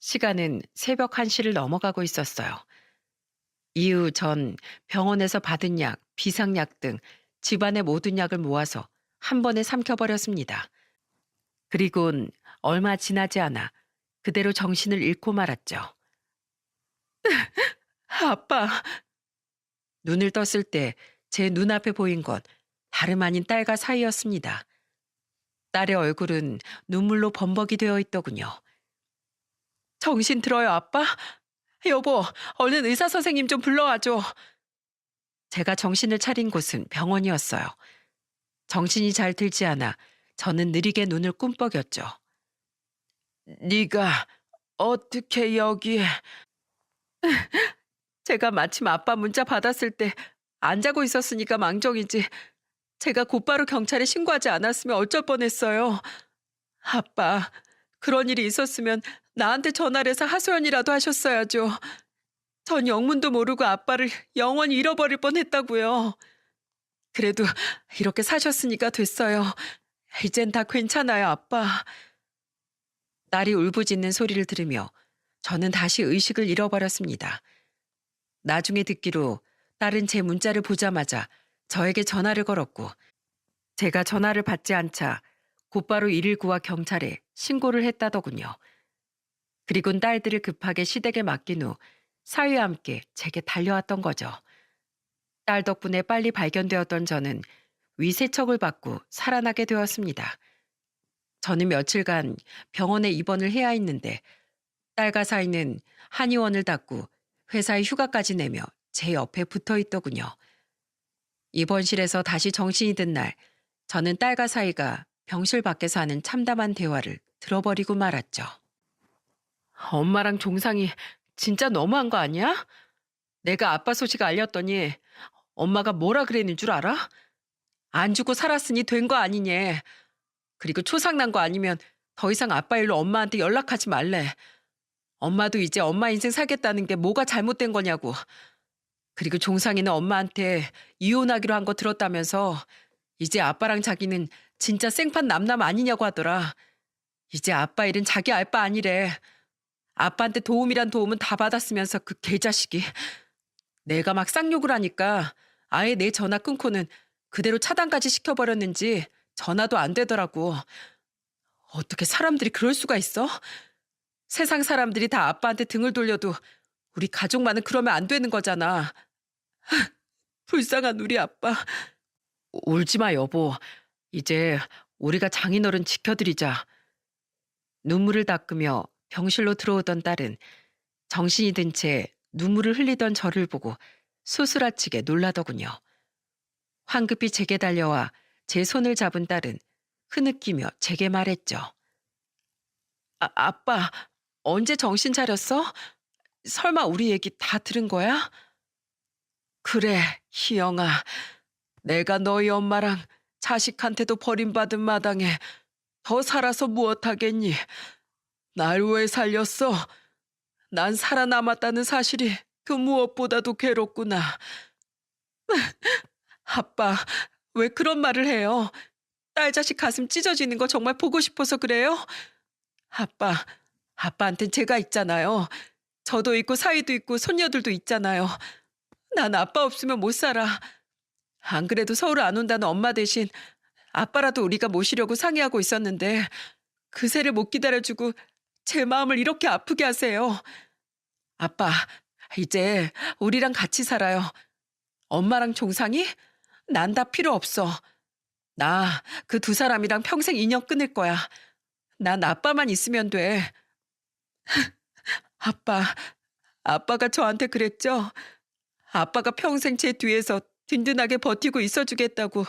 시간은 새벽 1시를 넘어가고 있었어요. 이후 전 병원에서 받은 약, 비상약 등 집안의 모든 약을 모아서 한 번에 삼켜버렸습니다. 그리곤 얼마 지나지 않아 그대로 정신을 잃고 말았죠. 아빠! 눈을 떴을 때 제 눈앞에 보인 건 다름 아닌 딸과 사이였습니다. 딸의 얼굴은 눈물로 범벅이 되어 있더군요. 정신 들어요, 아빠? 여보, 얼른 의사 선생님 좀 불러와줘. 제가 정신을 차린 곳은 병원이었어요. 정신이 잘 들지 않아 저는 느리게 눈을 꿈뻑였죠. 네가 어떻게 여기에? 제가 마침 아빠 문자 받았을 때 안 자고 있었으니까 망정이지. 제가 곧바로 경찰에 신고하지 않았으면 어쩔 뻔했어요. 아빠, 그런 일이 있었으면 나한테 전화를 해서 하소연이라도 하셨어야죠. 전 영문도 모르고 아빠를 영원히 잃어버릴 뻔했다고요. 그래도 이렇게 사셨으니까 됐어요. 이젠 다 괜찮아요, 아빠. 딸이 울부짖는 소리를 들으며 저는 다시 의식을 잃어버렸습니다. 나중에 듣기로 딸은 제 문자를 보자마자 저에게 전화를 걸었고 제가 전화를 받지 않자 곧바로 119와 경찰에 신고를 했다더군요. 그리곤 딸들을 급하게 시댁에 맡긴 후 사위와 함께 제게 달려왔던 거죠. 딸 덕분에 빨리 발견되었던 저는 위세척을 받고 살아나게 되었습니다. 저는 며칠간 병원에 입원을 해야 했는데 딸과 사위는 한의원을 닫고 회사에 휴가까지 내며 제 옆에 붙어 있더군요. 입원실에서 다시 정신이 든 날 저는 딸과 사위가 병실 밖에서 하는 참담한 대화를 들어버리고 말았죠. 엄마랑 종상이 진짜 너무한 거 아니야? 내가 아빠 소식 알렸더니 엄마가 뭐라 그랬는 줄 알아? 안 죽고 살았으니 된 거 아니냐. 그리고 초상난 거 아니면 더 이상 아빠 일로 엄마한테 연락하지 말래. 엄마도 이제 엄마 인생 살겠다는 게 뭐가 잘못된 거냐고. 그리고 종상이는 엄마한테 이혼하기로 한 거 들었다면서 이제 아빠랑 자기는 진짜 생판 남남 아니냐고 하더라. 이제 아빠 일은 자기 알 바 아니래. 아빠한테 도움이란 도움은 다 받았으면서 그 개자식이. 내가 막 쌍욕을 하니까 아예 내 전화 끊고는 그대로 차단까지 시켜버렸는지 전화도 안 되더라고. 어떻게 사람들이 그럴 수가 있어? 세상 사람들이 다 아빠한테 등을 돌려도 우리 가족만은 그러면 안 되는 거잖아. 불쌍한 우리 아빠. 울지 마, 여보. 이제 우리가 장인어른 지켜드리자. 눈물을 닦으며 병실로 들어오던 딸은 정신이 든 채 눈물을 흘리던 저를 보고 소스라치게 놀라더군요. 황급히 제게 달려와 제 손을 잡은 딸은 흐느끼며 제게 말했죠. 아빠, 언제 정신 차렸어? 설마 우리 얘기 다 들은 거야? 그래, 희영아. 내가 너희 엄마랑 자식한테도 버림받은 마당에 더 살아서 무엇하겠니? 날 왜 살렸어? 난 살아남았다는 사실이 그 무엇보다도 괴롭구나. 아빠, 왜 그런 말을 해요? 딸 자식 가슴 찢어지는 거 정말 보고 싶어서 그래요? 아빠, 아빠한텐 제가 있잖아요. 저도 있고 사위도 있고 손녀들도 있잖아요. 난 아빠 없으면 못 살아. 안 그래도 서울 안 온다는 엄마 대신 아빠라도 우리가 모시려고 상의하고 있었는데 그새를 못 기다려주고 제 마음을 이렇게 아프게 하세요. 아빠, 이제 우리랑 같이 살아요. 엄마랑 종상이? 난 다 필요 없어. 나 그 두 사람이랑 평생 인연 끊을 거야. 난 아빠만 있으면 돼. 아빠, 아빠가 저한테 그랬죠? 아빠가 평생 제 뒤에서 든든하게 버티고 있어주겠다고.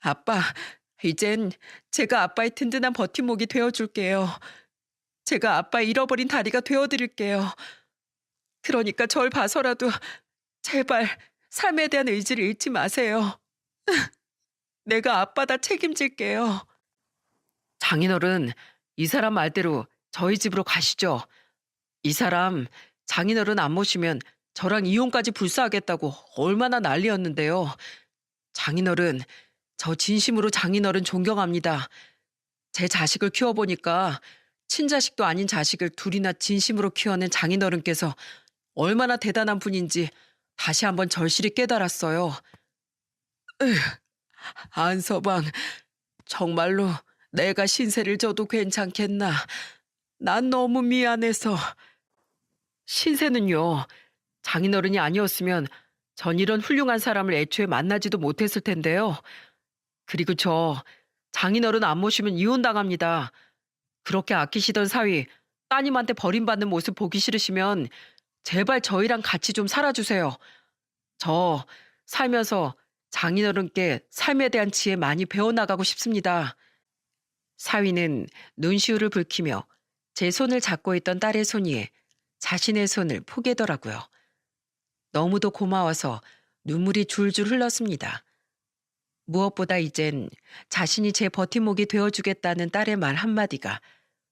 아빠, 이젠 제가 아빠의 든든한 버팀목이 되어줄게요. 제가 아빠 잃어버린 다리가 되어드릴게요. 그러니까 절 봐서라도 제발 삶에 대한 의지를 잃지 마세요. 내가 아빠 다 책임질게요. 장인어른, 이 사람 말대로 저희 집으로 가시죠. 이 사람 장인어른 안 모시면 저랑 이혼까지 불사하겠다고 얼마나 난리였는데요. 장인어른, 저 진심으로 장인어른 존경합니다. 제 자식을 키워보니까 친자식도 아닌 자식을 둘이나 진심으로 키워낸 장인어른께서 얼마나 대단한 분인지 다시 한번 절실히 깨달았어요. 안서방, 정말로 내가 신세를 져도 괜찮겠나? 난 너무 미안해서. 신세는요, 장인어른이 아니었으면 전 이런 훌륭한 사람을 애초에 만나지도 못했을 텐데요. 그리고 저 장인어른 안 모시면 이혼당합니다. 그렇게 아끼시던 사위, 따님한테 버림받는 모습 보기 싫으시면 제발 저희랑 같이 좀 살아주세요. 저 살면서 장인어른께 삶에 대한 지혜 많이 배워나가고 싶습니다. 사위는 눈시울을 붉히며 제 손을 잡고 있던 딸의 손 위에 자신의 손을 포개더라고요. 너무도 고마워서 눈물이 줄줄 흘렀습니다. 무엇보다 이젠 자신이 제 버팀목이 되어주겠다는 딸의 말 한마디가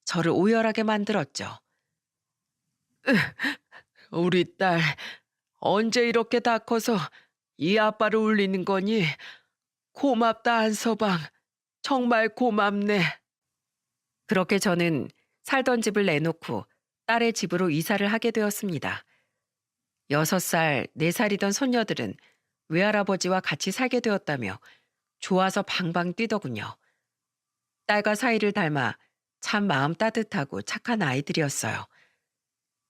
저를 오열하게 만들었죠. 우리 딸, 언제 이렇게 다 커서 이 아빠를 울리는 거니? 고맙다, 안서방. 정말 고맙네. 그렇게 저는 살던 집을 내놓고 딸의 집으로 이사를 하게 되었습니다. 6살, 4살이던 손녀들은 외할아버지와 같이 살게 되었다며 좋아서 방방 뛰더군요. 딸과 사이를 닮아 참 마음 따뜻하고 착한 아이들이었어요.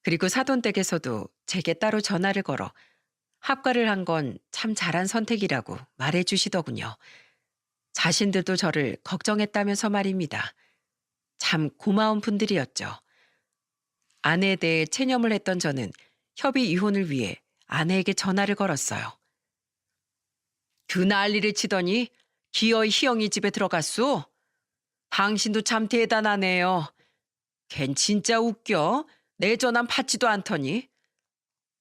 그리고 사돈댁에서도 제게 따로 전화를 걸어 합가를 한 건 참 잘한 선택이라고 말해 주시더군요. 자신들도 저를 걱정했다면서 말입니다. 참 고마운 분들이었죠. 아내에 대해 체념을 했던 저는 협의 이혼을 위해 아내에게 전화를 걸었어요. 그 난리를 치더니 기어이 희영이 집에 들어갔소? 당신도 참 대단하네요. 걘 진짜 웃겨. 내 전화 받지도 않더니.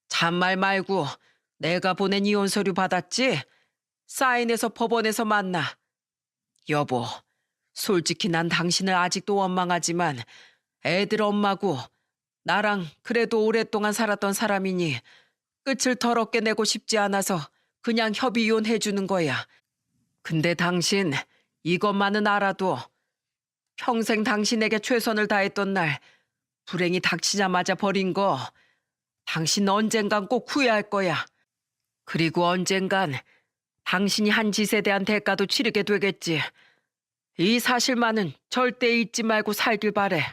잔말 말고 내가 보낸 이혼 서류 받았지? 사인해서 법원에서 만나. 여보, 솔직히 난 당신을 아직도 원망하지만 애들 엄마고 나랑 그래도 오랫동안 살았던 사람이니 끝을 더럽게 내고 싶지 않아서 그냥 협의 이혼해 주는 거야. 근데 당신 이것만은 알아도 평생 당신에게 최선을 다했던 날 불행이 닥치자마자 버린 거 당신 언젠간 꼭 후회할 거야. 그리고 언젠간 당신이 한 짓에 대한 대가도 치르게 되겠지. 이 사실만은 절대 잊지 말고 살길 바래.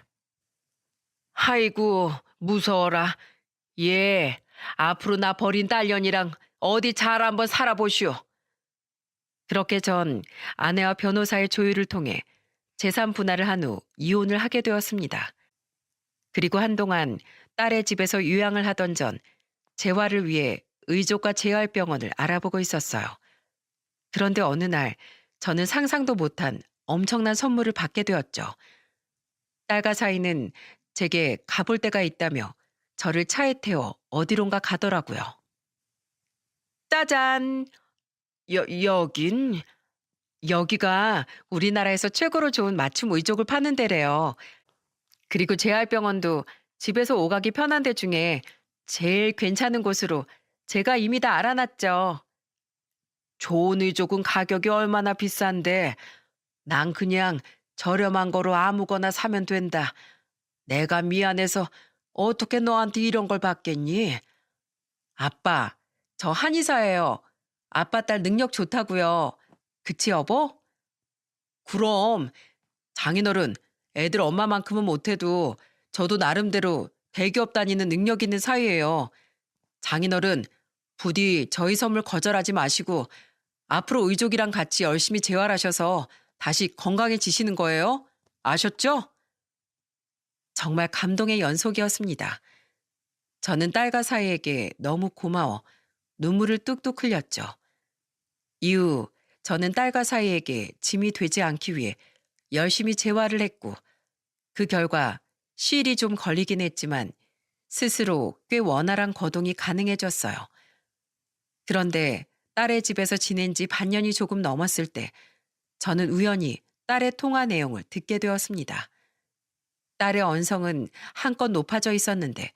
아이고, 무서워라. 예, 앞으로 나 버린 딸년이랑 어디 잘 한번 살아보시오. 그렇게 전 아내와 변호사의 조율을 통해 재산 분할을 한 후 이혼을 하게 되었습니다. 그리고 한동안 딸의 집에서 유양을 하던 전 재활을 위해 의족과 재활병원을 알아보고 있었어요. 그런데 어느 날 저는 상상도 못한 엄청난 선물을 받게 되었죠. 딸과 사이는 제게 가볼 데가 있다며 저를 차에 태워 어디론가 가더라고요. 짜잔! 여긴? 여기가 우리나라에서 최고로 좋은 맞춤 의족을 파는 데래요. 그리고 재활병원도 집에서 오가기 편한 데 중에 제일 괜찮은 곳으로 제가 이미 다 알아놨죠. 좋은 의족은 가격이 얼마나 비싼데 난 그냥 저렴한 거로 아무거나 사면 된다. 내가 미안해서 어떻게 너한테 이런 걸 받겠니? 아빠, 저 한의사예요. 아빠 딸 능력 좋다고요. 그치 여보? 그럼 장인어른 애들 엄마만큼은 못해도 저도 나름대로 대기업 다니는 능력 있는 사이예요. 장인어른 부디 저희 선물 거절하지 마시고 앞으로 의족이랑 같이 열심히 재활하셔서 다시 건강해지시는 거예요. 아셨죠? 정말 감동의 연속이었습니다. 저는 딸과 사이에게 너무 고마워 눈물을 뚝뚝 흘렸죠. 이후 저는 딸과 사이에게 짐이 되지 않기 위해 열심히 재활을 했고 그 결과 시일이 좀 걸리긴 했지만 스스로 꽤 원활한 거동이 가능해졌어요. 그런데 딸의 집에서 지낸 지 반년이 조금 넘었을 때 저는 우연히 딸의 통화 내용을 듣게 되었습니다. 딸의 언성은 한껏 높아져 있었는데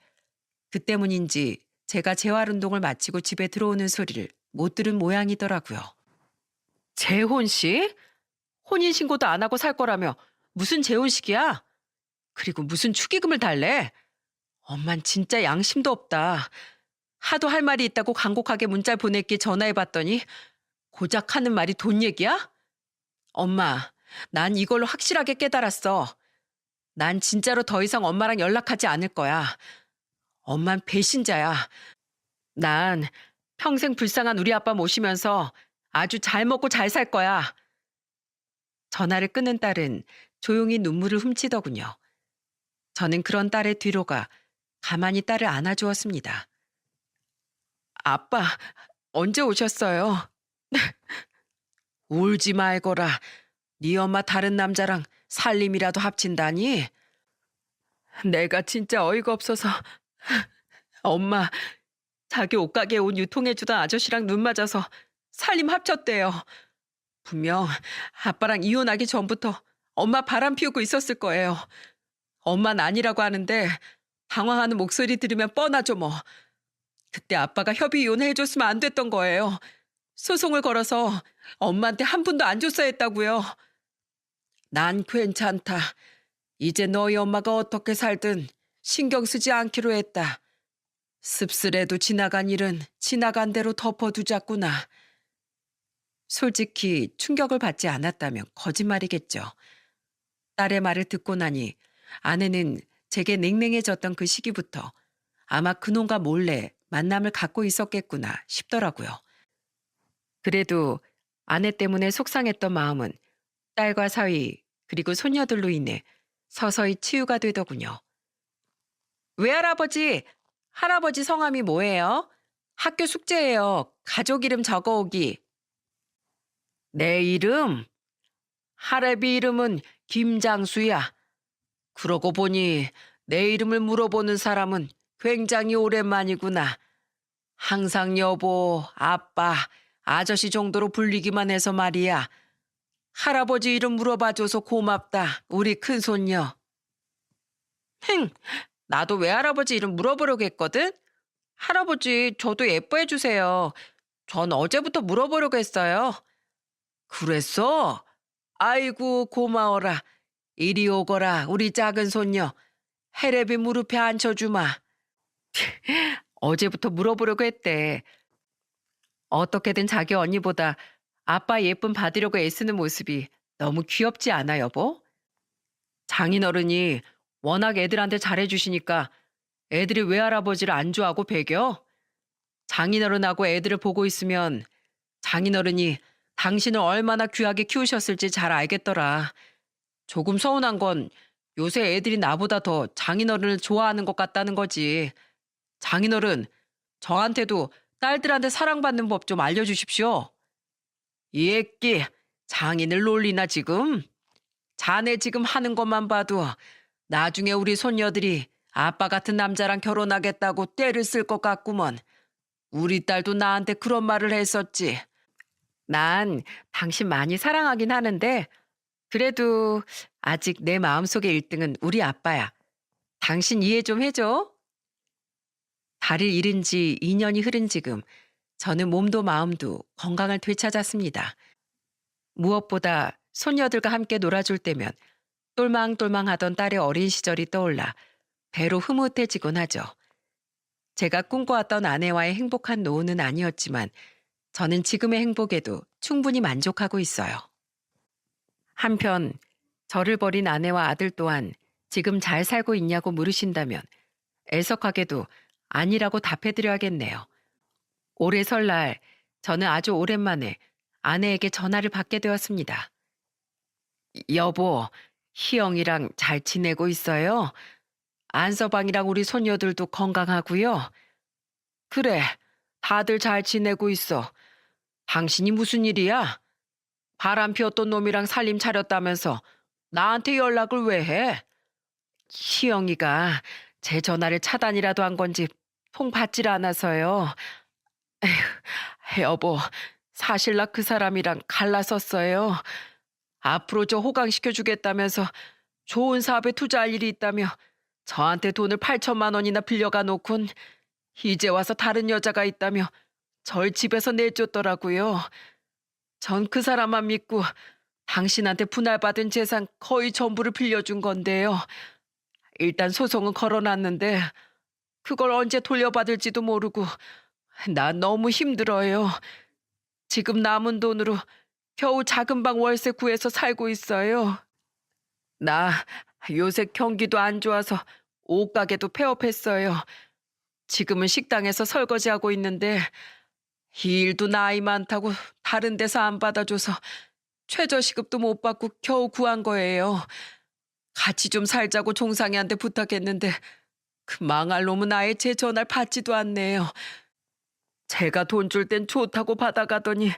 그 때문인지 제가 재활운동을 마치고 집에 들어오는 소리를 못 들은 모양이더라고요. 재혼식? 혼인신고도 안 하고 살 거라며 무슨 재혼식이야? 그리고 무슨 축의금을 달래? 엄만 진짜 양심도 없다. 하도 할 말이 있다고 간곡하게 문자를 보냈기에 전화해봤더니 고작 하는 말이 돈 얘기야? 엄마, 난 이걸로 확실하게 깨달았어. 난 진짜로 더 이상 엄마랑 연락하지 않을 거야. 엄만 배신자야. 난 평생 불쌍한 우리 아빠 모시면서 아주 잘 먹고 잘 살 거야. 전화를 끊은 딸은 조용히 눈물을 훔치더군요. 저는 그런 딸의 뒤로 가 가만히 딸을 안아주었습니다. 아빠, 언제 오셨어요? 울지 말거라. 네 엄마 다른 남자랑 살림이라도 합친다니? 내가 진짜 어이가 없어서. 엄마, 자기 옷가게에 옷 유통해주던 아저씨랑 눈 맞아서 살림 합쳤대요. 분명 아빠랑 이혼하기 전부터 엄마 바람 피우고 있었을 거예요. 엄마는 아니라고 하는데 당황하는 목소리 들으면 뻔하죠 뭐. 그때 아빠가 협의 이혼해줬으면 안 됐던 거예요. 소송을 걸어서 엄마한테 한 푼도 안 줬어야 했다고요. 난 괜찮다. 이제 너희 엄마가 어떻게 살든 신경 쓰지 않기로 했다. 씁쓸해도 지나간 일은 지나간 대로 덮어두자꾸나. 솔직히 충격을 받지 않았다면 거짓말이겠죠. 딸의 말을 듣고 나니 아내는 제게 냉랭해졌던 그 시기부터 아마 그놈과 몰래 만남을 갖고 있었겠구나 싶더라고요. 그래도 아내 때문에 속상했던 마음은 딸과 사위 그리고 손녀들로 인해 서서히 치유가 되더군요. 외할아버지, 할아버지 성함이 뭐예요? 학교 숙제예요. 가족 이름 적어오기. 내 이름? 할애비 이름은 김장수야. 그러고 보니 내 이름을 물어보는 사람은 굉장히 오랜만이구나. 항상 여보, 아빠, 아저씨 정도로 불리기만 해서 말이야. 할아버지 이름 물어봐줘서 고맙다, 우리 큰손녀. 흥, 나도 외할아버지 이름 물어보려고 했거든? 할아버지, 저도 예뻐해 주세요. 전 어제부터 물어보려고 했어요. 그랬어? 아이고, 고마워라. 이리 오거라, 우리 작은 손녀. 해레비 무릎에 앉혀주마. 어제부터 물어보려고 했대. 어떻게든 자기 언니보다 아빠 예쁨 받으려고 애쓰는 모습이 너무 귀엽지 않아, 여보? 장인어른이 워낙 애들한테 잘해주시니까 애들이 외할아버지를 안 좋아하고 배겨? 장인어른하고 애들을 보고 있으면 장인어른이 당신을 얼마나 귀하게 키우셨을지 잘 알겠더라. 조금 서운한 건 요새 애들이 나보다 더 장인어른을 좋아하는 것 같다는 거지. 장인어른, 저한테도 딸들한테 사랑받는 법 좀 알려주십시오. 이 애끼, 장인을 놀리나 지금? 자네 지금 하는 것만 봐도 나중에 우리 손녀들이 아빠 같은 남자랑 결혼하겠다고 떼를 쓸 것 같구먼. 우리 딸도 나한테 그런 말을 했었지. 난 당신 많이 사랑하긴 하는데 그래도 아직 내 마음속의 1등은 우리 아빠야. 당신 이해 좀 해줘. 달을 잃은 지 2년이 흐른 지금 저는 몸도 마음도 건강을 되찾았습니다. 무엇보다 손녀들과 함께 놀아줄 때면 똘망똘망하던 딸의 어린 시절이 떠올라 배로 흐뭇해지곤 하죠. 제가 꿈꿔왔던 아내와의 행복한 노후는 아니었지만 저는 지금의 행복에도 충분히 만족하고 있어요. 한편 저를 버린 아내와 아들 또한 지금 잘 살고 있냐고 물으신다면 애석하게도 아니라고 답해드려야겠네요. 올해 설날 저는 아주 오랜만에 아내에게 전화를 받게 되었습니다. 여보, 희영이랑 잘 지내고 있어요? 안서방이랑 우리 손녀들도 건강하고요? 그래, 다들 잘 지내고 있어. 당신이 무슨 일이야? 바람 피웠던 놈이랑 살림 차렸다면서 나한테 연락을 왜 해? 희영이가 제 전화를 차단이라도 한 건지 통 받질 않아서요. 에휴, 여보, 사실 나 그 사람이랑 갈라섰어요. 앞으로 저 호강시켜 주겠다면서 좋은 사업에 투자할 일이 있다며 저한테 돈을 8천만 원이나 빌려가 놓곤 이제 와서 다른 여자가 있다며 절 집에서 내쫓더라고요. 전 그 사람만 믿고 당신한테 분할받은 재산 거의 전부를 빌려준 건데요. 일단 소송은 걸어놨는데 그걸 언제 돌려받을지도 모르고 나 너무 힘들어요. 지금 남은 돈으로 겨우 작은 방 월세 구해서 살고 있어요. 나 요새 경기도 안 좋아서 옷가게도 폐업했어요. 지금은 식당에서 설거지하고 있는데 이 일도 나이 많다고 다른 데서 안 받아줘서 최저시급도 못 받고 겨우 구한 거예요. 같이 좀 살자고 종상이한테 부탁했는데 그 망할 놈은 아예 제 전화를 받지도 않네요. 제가 돈 줄 땐 좋다고 받아가더니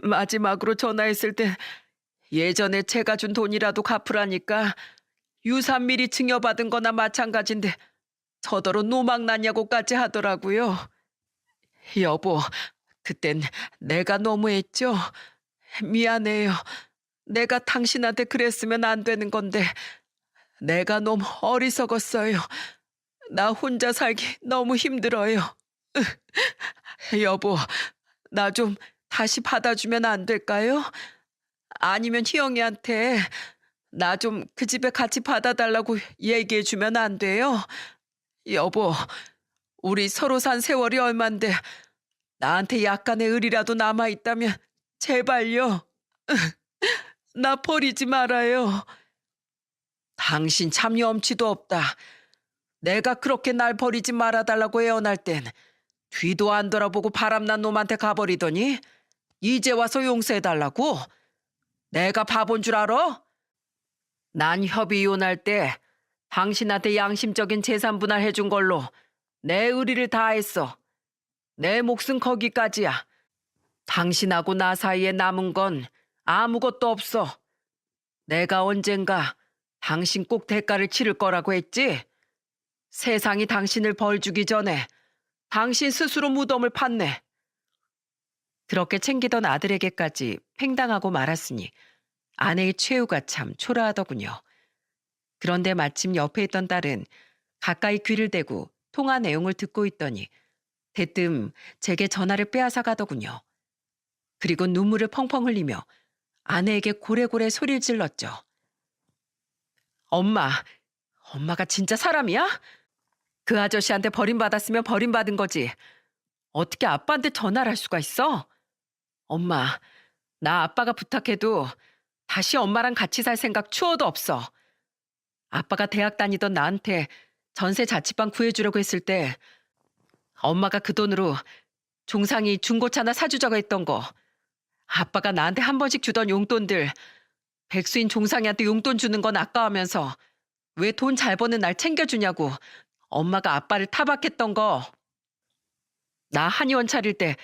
마지막으로 전화했을 때 예전에 제가 준 돈이라도 갚으라니까 유산 미리 증여받은 거나 마찬가지인데 저더러 노망 났냐고까지 하더라고요. 여보, 그땐 내가 너무했죠? 미안해요. 내가 당신한테 그랬으면 안 되는 건데 내가 너무 어리석었어요. 나 혼자 살기 너무 힘들어요. 여보, 나 좀 다시 받아주면 안 될까요? 아니면 희영이한테 나 좀 그 집에 같이 받아달라고 얘기해주면 안 돼요? 여보, 우리 서로 산 세월이 얼만데 나한테 약간의 의리라도 남아있다면 제발요. 나 버리지 말아요. 당신 참 염치도 없다. 내가 그렇게 날 버리지 말아달라고 애원할 땐 뒤도 안 돌아보고 바람난 놈한테 가버리더니 이제 와서 용서해달라고? 내가 바본 줄 알아? 난 협의 이혼할 때 당신한테 양심적인 재산 분할해준 걸로 내 의리를 다했어. 내 몫은 거기까지야. 당신하고 나 사이에 남은 건 아무것도 없어. 내가 언젠가 당신 꼭 대가를 치를 거라고 했지? 세상이 당신을 벌 주기 전에 당신 스스로 무덤을 팠네. 그렇게 챙기던 아들에게까지 팽당하고 말았으니 아내의 최후가 참 초라하더군요. 그런데 마침 옆에 있던 딸은 가까이 귀를 대고 통화 내용을 듣고 있더니 대뜸 제게 전화를 빼앗아 가더군요. 그리고 눈물을 펑펑 흘리며 아내에게 고래고래 소리를 질렀죠. 엄마, 엄마가 진짜 사람이야? 그 아저씨한테 버림받았으면 버림받은 거지. 어떻게 아빠한테 전화를 할 수가 있어? 엄마, 나 아빠가 부탁해도 다시 엄마랑 같이 살 생각 추워도 없어. 아빠가 대학 다니던 나한테 전세 자취방 구해주려고 했을 때 엄마가 그 돈으로 종상이 중고차나 사주자고 했던 거, 아빠가 나한테 한 번씩 주던 용돈들 백수인 종상이한테 용돈 주는 건 아까워하면서 왜 돈 잘 버는 날 챙겨주냐고 엄마가 아빠를 타박했던 거, 나 한의원 차릴 때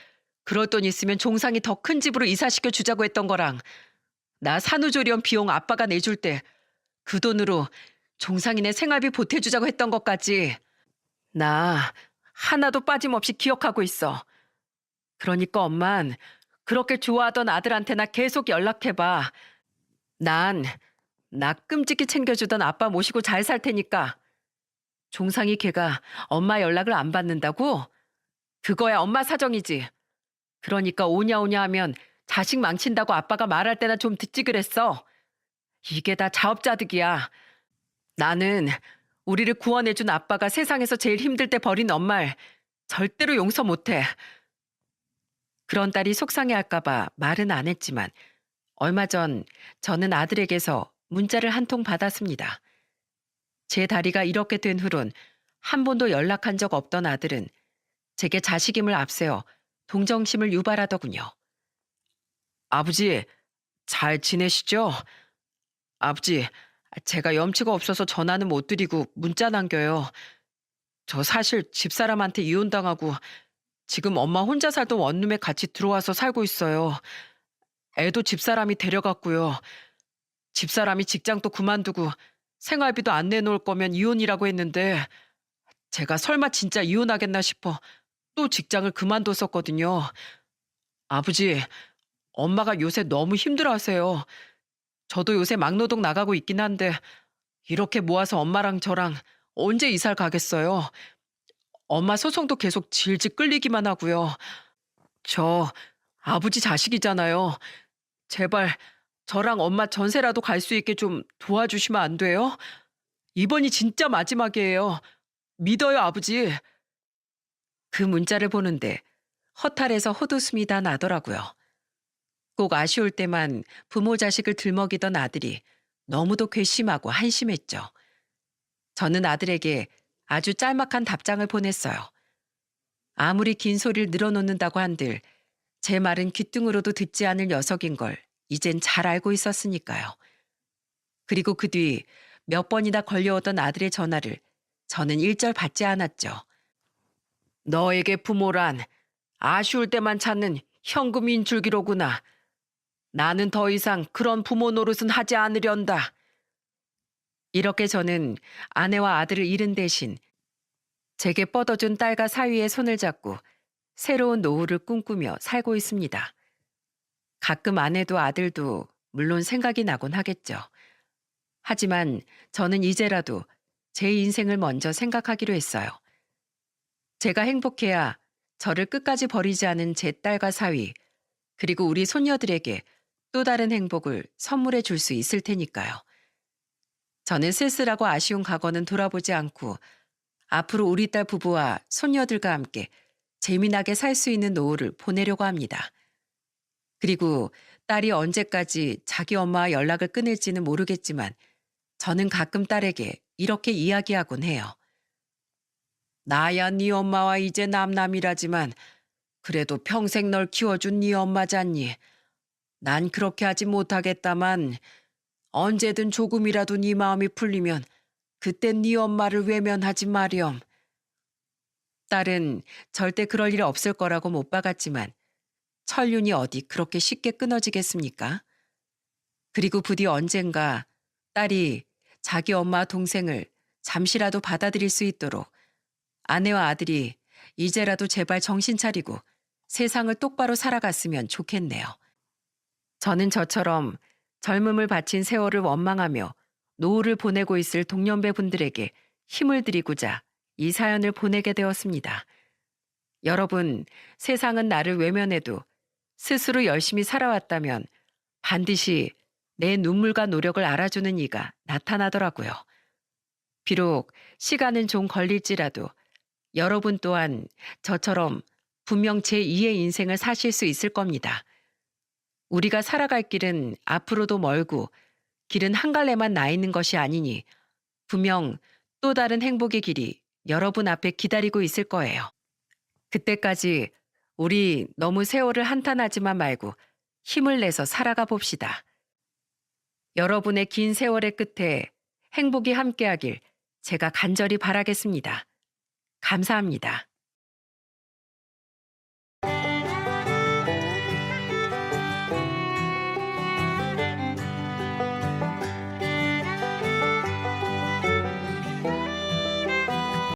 그럴 돈 있으면 종상이 더 큰 집으로 이사시켜 주자고 했던 거랑 나 산후조리원 비용 아빠가 내줄 때 그 돈으로 종상이네 생활비 보태주자고 했던 것까지 나 하나도 빠짐없이 기억하고 있어. 그러니까 엄만 그렇게 좋아하던 아들한테나 계속 연락해봐. 난 나 끔찍히 챙겨주던 아빠 모시고 잘 살 테니까. 종상이 걔가 엄마 연락을 안 받는다고? 그거야 엄마 사정이지. 그러니까 오냐 오냐 하면 자식 망친다고 아빠가 말할 때나 좀 듣지 그랬어. 이게 다 자업자득이야. 나는 우리를 구원해준 아빠가 세상에서 제일 힘들 때 버린 엄마를 절대로 용서 못해. 그런 딸이 속상해할까봐 말은 안 했지만 얼마 전 저는 아들에게서 문자를 한 통 받았습니다. 제 다리가 이렇게 된 후론 한 번도 연락한 적 없던 아들은 제게 자식임을 앞세워 동정심을 유발하더군요. 아버지, 잘 지내시죠? 아버지, 제가 염치가 없어서 전화는 못 드리고 문자 남겨요. 저 사실 집사람한테 이혼당하고 지금 엄마 혼자 살던 원룸에 같이 들어와서 살고 있어요. 애도 집사람이 데려갔고요. 집사람이 직장도 그만두고 생활비도 안 내놓을 거면 이혼이라고 했는데 제가 설마 진짜 이혼하겠나 싶어 또 직장을 그만뒀었거든요. 아버지, 엄마가 요새 너무 힘들어하세요. 저도 요새 막노동 나가고 있긴 한데 이렇게 모아서 엄마랑 저랑 언제 이사를 가겠어요. 엄마 소송도 계속 질질 끌리기만 하고요. 저 아버지 자식이잖아요. 제발 저랑 엄마 전세라도 갈 수 있게 좀 도와주시면 안 돼요? 이번이 진짜 마지막이에요. 믿어요, 아버지. 그 문자를 보는데 허탈해서 헛웃음이 다 나더라고요. 꼭 아쉬울 때만 부모 자식을 들먹이던 아들이 너무도 괘씸하고 한심했죠. 저는 아들에게 아주 짤막한 답장을 보냈어요. 아무리 긴 소리를 늘어놓는다고 한들 제 말은 귓등으로도 듣지 않을 녀석인 걸 이젠 잘 알고 있었으니까요. 그리고 그 뒤 몇 번이나 걸려오던 아들의 전화를 저는 일절 받지 않았죠. 너에게 부모란 아쉬울 때만 찾는 현금인 줄기로구나. 나는 더 이상 그런 부모 노릇은 하지 않으련다. 이렇게 저는 아내와 아들을 잃은 대신 제게 뻗어준 딸과 사위의 손을 잡고 새로운 노후를 꿈꾸며 살고 있습니다. 가끔 아내도 아들도 물론 생각이 나곤 하겠죠. 하지만 저는 이제라도 제 인생을 먼저 생각하기로 했어요. 제가 행복해야 저를 끝까지 버리지 않은 제 딸과 사위, 그리고 우리 손녀들에게 또 다른 행복을 선물해 줄 수 있을 테니까요. 저는 쓸쓸하고 아쉬운 과거는 돌아보지 않고 앞으로 우리 딸 부부와 손녀들과 함께 재미나게 살 수 있는 노후를 보내려고 합니다. 그리고 딸이 언제까지 자기 엄마와 연락을 끊을지는 모르겠지만 저는 가끔 딸에게 이렇게 이야기하곤 해요. 나야 네 엄마와 이제 남남이라지만 그래도 평생 널 키워준 네 엄마잖니. 난 그렇게 하지 못하겠다만 언제든 조금이라도 네 마음이 풀리면 그땐 네 엄마를 외면하지 마렴. 딸은 절대 그럴 일 없을 거라고 못 박았지만 천륜이 어디 그렇게 쉽게 끊어지겠습니까? 그리고 부디 언젠가 딸이 자기 엄마와 동생을 잠시라도 받아들일 수 있도록 아내와 아들이 이제라도 제발 정신 차리고 세상을 똑바로 살아갔으면 좋겠네요. 저는 저처럼 젊음을 바친 세월을 원망하며 노후를 보내고 있을 동년배 분들에게 힘을 드리고자 이 사연을 보내게 되었습니다. 여러분, 세상은 나를 외면해도 스스로 열심히 살아왔다면 반드시 내 눈물과 노력을 알아주는 이가 나타나더라고요. 비록 시간은 좀 걸릴지라도 여러분 또한 저처럼 분명 제2의 인생을 사실 수 있을 겁니다. 우리가 살아갈 길은 앞으로도 멀고 길은 한 갈래만 나 있는 것이 아니니 분명 또 다른 행복의 길이 여러분 앞에 기다리고 있을 거예요. 그때까지 우리 너무 세월을 한탄하지만 말고 힘을 내서 살아가 봅시다. 여러분의 긴 세월의 끝에 행복이 함께하길 제가 간절히 바라겠습니다. 감사합니다.